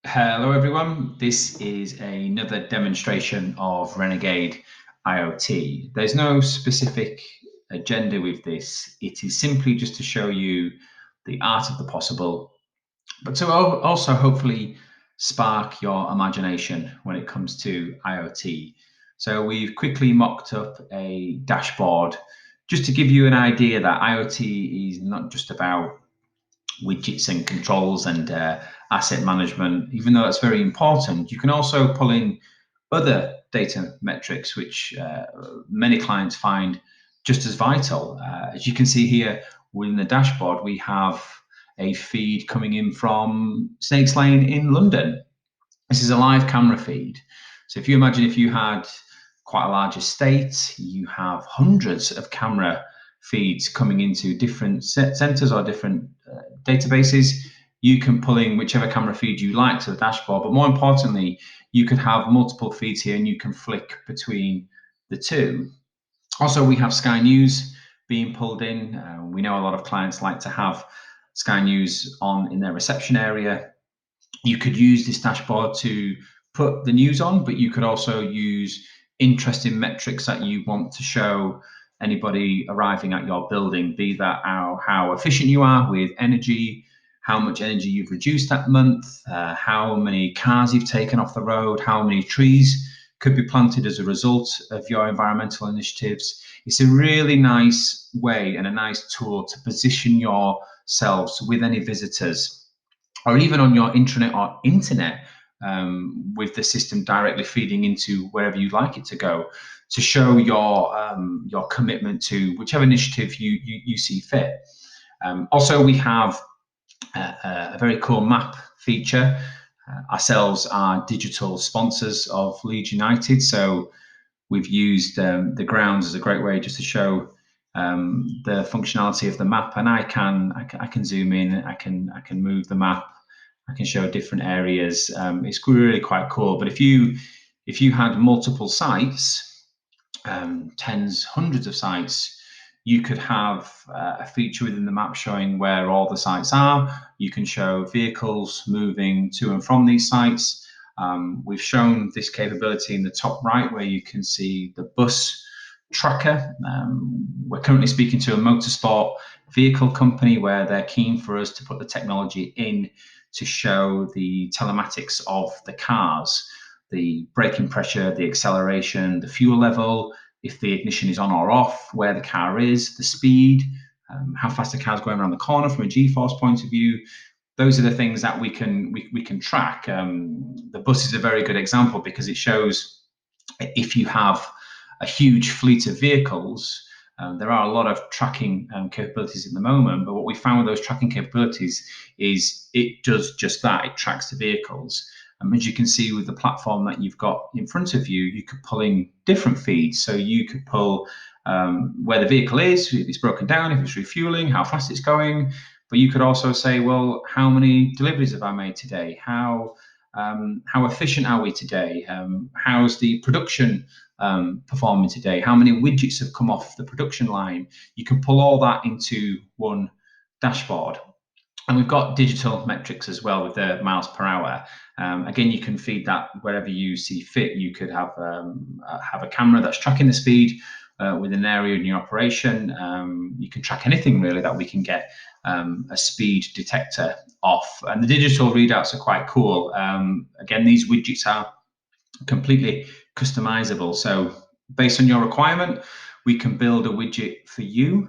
Hello everyone, this is another demonstration of Renegade IoT. There's no specific agenda with this. It is simply just to show you the art of the possible, but to also hopefully spark your imagination when it comes to IoT. So we've quickly mocked up a dashboard just to give you an idea that IoT is not just about widgets and controls and asset management. Even though that's very important, you can also pull in other data metrics, which many clients find just as vital. As you can see here within the dashboard, we have a feed coming in from Snakes Lane in London. This is a live camera feed. So if you imagine if you had quite a large estate, you have hundreds of camera feeds coming into different centers or different databases. You can pull in whichever camera feed you like to the dashboard, but more importantly, you can have multiple feeds here and you can flick between the two. Also, we have Sky News being pulled in. We know a lot of clients like to have Sky News on in their reception area. You could use this dashboard to put the news on, but you could also use interesting metrics that you want to show anybody arriving at your building, be that how efficient you are with energy, how much energy you've reduced that month, how many cars you've taken off the road, how many trees could be planted as a result of your environmental initiatives. It's a really nice way and a nice tool to position yourselves with any visitors, or even on your intranet or internet, with the system directly feeding into wherever you'd like it to go, to show your commitment to whichever initiative you see fit. Also, we have a very cool map feature. Ourselves are digital sponsors of Leeds United, so we've used the grounds as a great way just to show the functionality of the map. And I can zoom in, I can move the map, I can show different areas. It's really quite cool. But if you had multiple sites, tens, hundreds of sites, you could have a feature within the map showing where all the sites are. You can show vehicles moving to and from these sites. We've shown this capability in the top right where you can see the bus tracker. We're currently speaking to a motorsport vehicle company where they're keen for us to put the technology in to show the telematics of the cars, the braking pressure, the acceleration, the fuel level, if the ignition is on or off, where the car is, the speed, how fast the car's going around the corner from a G-force point of view. Those are the things that we can track. The bus is a very good example because it shows if you have a huge fleet of vehicles. There are a lot of tracking capabilities at the moment, but what we found with those tracking capabilities is it does just that. It tracks the vehicles. As you can see with the platform that you've got in front of you, you could pull in different feeds. So you could pull where the vehicle is, if it's broken down, if it's refueling, how fast it's going. But you could also say, well, how many deliveries have I made today? How efficient are we today? How's the production performing today? How many widgets have come off the production line? You can pull all that into one dashboard. And we've got digital metrics as well with the miles per hour. Again, you can feed that wherever you see fit. You could have a camera that's tracking the speed within an area in your operation. You can track anything really that we can get a speed detector off. And the digital readouts are quite cool. Again, these widgets are completely customizable. So based on your requirement, we can build a widget for you.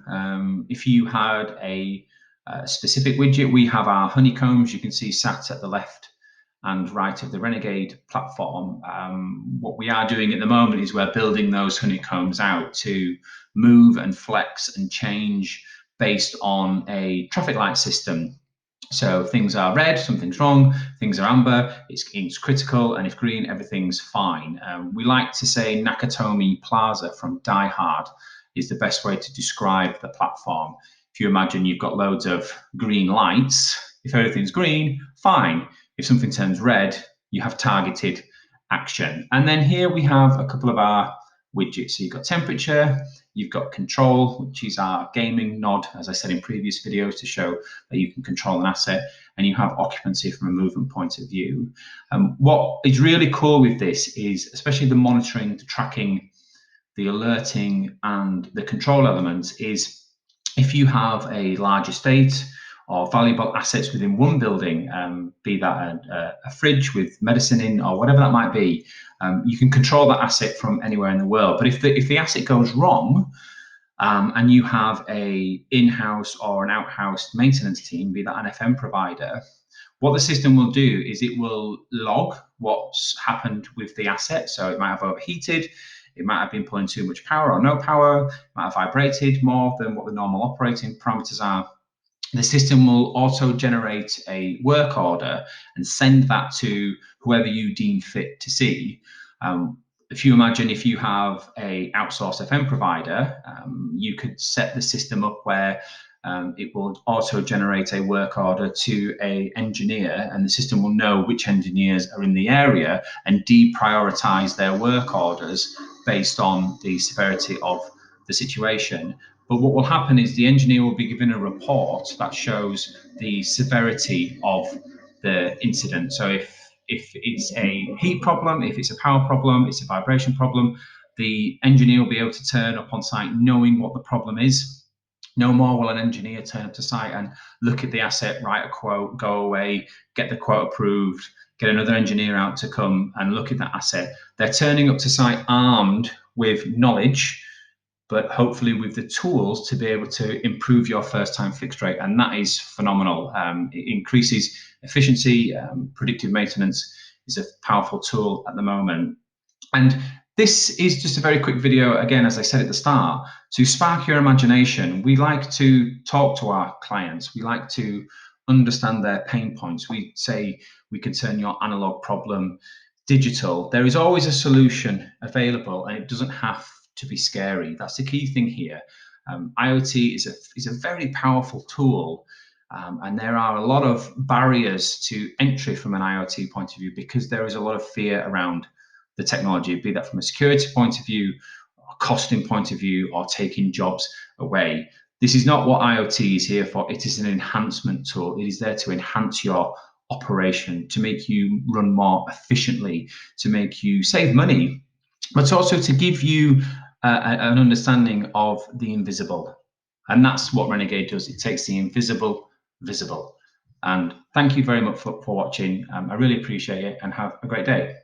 If you had a specific widget, we have our Honeycombs. You can see sat at the left and right of the Renegade platform. What we are doing at the moment is we're building those Honeycombs out to move and flex and change based on a traffic light system. So things are red, something's wrong, things are amber, it's critical, and if green, everything's fine. We like to say Nakatomi Plaza from Die Hard is the best way to describe the platform. If you imagine you've got loads of green lights, if everything's green, fine. If something turns red, you have targeted action. And then here we have a couple of our widgets. So you've got temperature, You've got control, which is our gaming nod, as I said in previous videos, to show that you can control an asset, and you have occupancy from a movement point of view. What is really cool with this is, especially the monitoring, the tracking, the alerting, and the control elements, is if you have a large estate or valuable assets within one building, be that a fridge with medicine in or whatever that might be, you can control that asset from anywhere in the world. But if the asset goes wrong, and you have a in-house or an out-house maintenance team, be that an FM provider, what the system will do is it will log what's happened with the asset. So it might have overheated, it might have been pulling too much power or no power, it might have vibrated more than what the normal operating parameters are. The system will auto-generate a work order and send that to whoever you deem fit to see. If you imagine if you have a outsourced FM provider, you could set the system up where it will auto-generate a work order to an engineer, and the system will know which engineers are in the area and deprioritize their work orders based on the severity of the situation. But what will happen is the engineer will be given a report that shows the severity of the incident. So if it's a heat problem, if it's a power problem, it's a vibration problem, the engineer will be able to turn up on site knowing what the problem is. No more will an engineer turn up to site and look at the asset, write a quote, go away, get the quote approved, get another engineer out to come and look at that asset. They're turning up to site armed with knowledge, but hopefully with the tools to be able to improve your first time fixed rate. And that is phenomenal. It increases efficiency. Predictive maintenance is a powerful tool at the moment. And this is just a very quick video, again, as I said at the start, to spark your imagination. We like to talk to our clients. We like to understand their pain points. We say we can turn your analog problem digital. There is always a solution available, and it doesn't have to be scary. That's the key thing here. IoT is a very powerful tool, and there are a lot of barriers to entry from an IoT point of view because there is a lot of fear around the technology, be that from a security point of view, or costing point of view, or taking jobs away. This is not what IoT is here for. It is an enhancement tool. It is there to enhance your operation, to make you run more efficiently, to make you save money, but also to give you an understanding of the invisible. And that's what Renegade does. It takes the invisible visible. And thank you very much for watching. I really appreciate it, and have a great day.